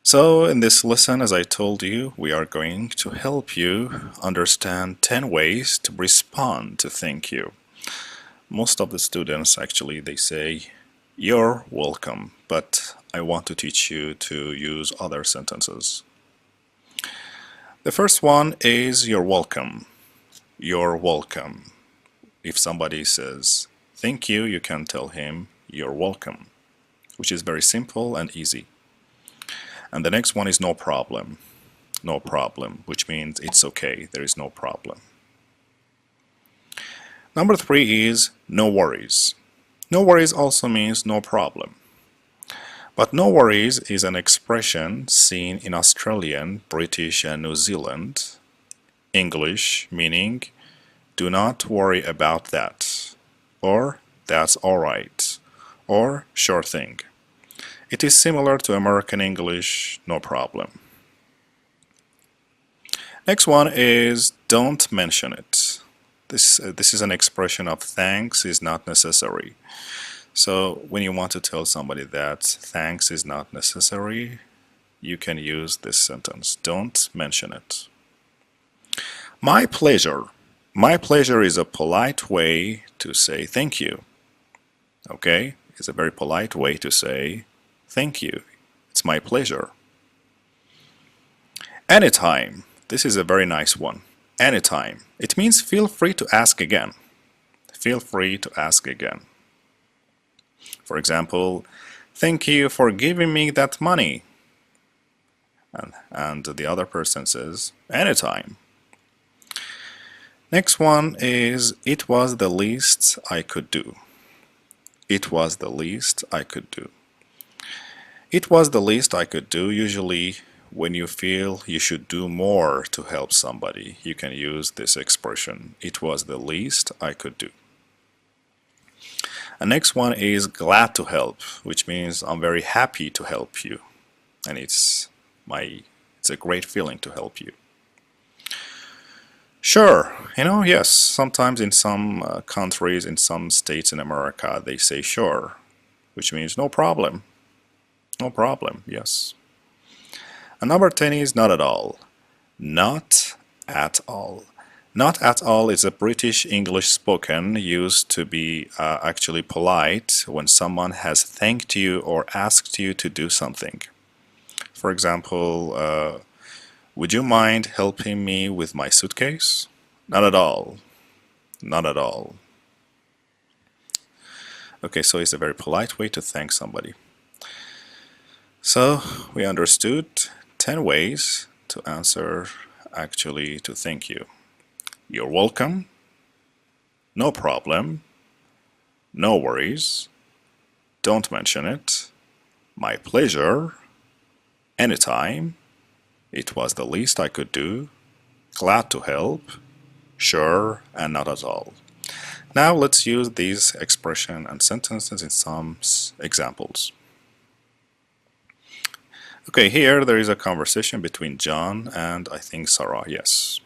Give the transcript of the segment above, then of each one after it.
So, in this lesson, as I told you, we are going to help you understand 10 ways to respond to thank you. Most of the students actually they say, "You're welcome," but I want to teach you to use other sentences. The first one is "You're welcome." You're welcome. If somebody says thank you, you can tell him "You're welcome," which is very simple and easy. And the next one is "no problem." No problem, which means it's okay, there is no problem. Number 3 is no worries. No worries also means no problem. But no worries is an expression seen in Australian, British, and New Zealand English, meaning do not worry about that, or that's alright, or sure thing. It is similar to American English, no problem. Next one is don't mention it. This is an expression of thanks is not necessary. So when you want to tell somebody that thanks is not necessary, you can use this sentence. Don't mention it. My pleasure. My pleasure is a polite way to say thank you. Okay? It's a very polite way to say thank you. It's my pleasure. Anytime. This is a very nice one. Anytime. It means feel free to ask again. Feel free to ask again. For example, thank you for giving me that money. And the other person says, anytime. Next one is, it was the least I could do. It was the least I could do. It was the least I could do. Usually, when you feel you should do more to help somebody, you can use this expression. It was the least I could do. And next one is glad to help, which means I'm very happy to help you. And it's a great feeling to help you. Sure, yes, sometimes in some countries, in some states in America, they say sure, which means no problem. No problem, yes. And number 10 is not at all. Not at all. Not at all is a British English spoken used to be actually polite when someone has thanked you or asked you to do something. For example, would you mind helping me with my suitcase? Not at all. Not at all. Okay, so it's a very polite way to thank somebody. So we understood 10 ways to answer actually to thank you. You're welcome. No problem. No worries. Don't mention it. My pleasure. Anytime. It was the least I could do. Glad to help. Sure, and not at all. Now let's use these expressions and sentences in some examples. Okay, here there is a conversation between John and I think Sarah, yes.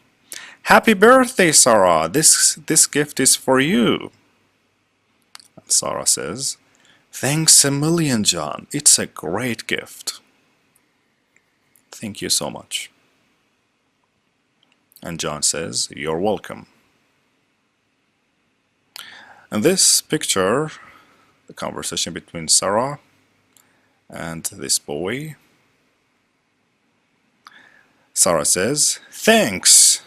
Happy birthday, Sarah! This gift is for you. And Sarah says, thanks a million, John. It's a great gift. Thank you so much. And John says, you're welcome. And this picture, the conversation between Sarah and this boy, Sarah says, thanks.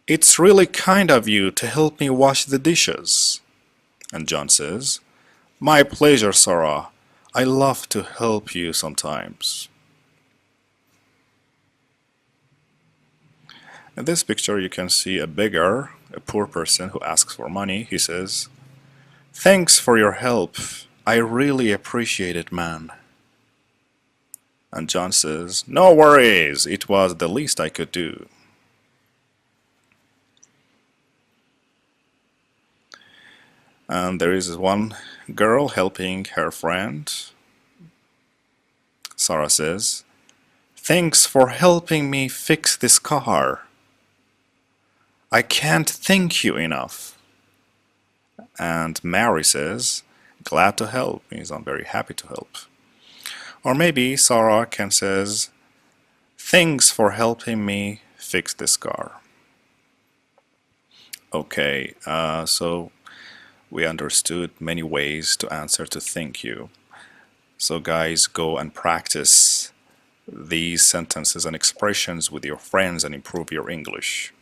It's really kind of you to help me wash the dishes. And John says, my pleasure, Sarah. I love to help you sometimes. In this picture, you can see a beggar, a poor person who asks for money. He says, thanks for your help. I really appreciate it, man. And John says, no worries. It was the least I could do. And there is one girl helping her friend. Sarah says, thanks for helping me fix this car. I can't thank you enough. And Mary says, glad to help, means I'm very happy to help. Or maybe Sarah can says, thanks for helping me fix this car. Okay, so we understood many ways to answer to thank you. So guys, go and practice these sentences and expressions with your friends and improve your English.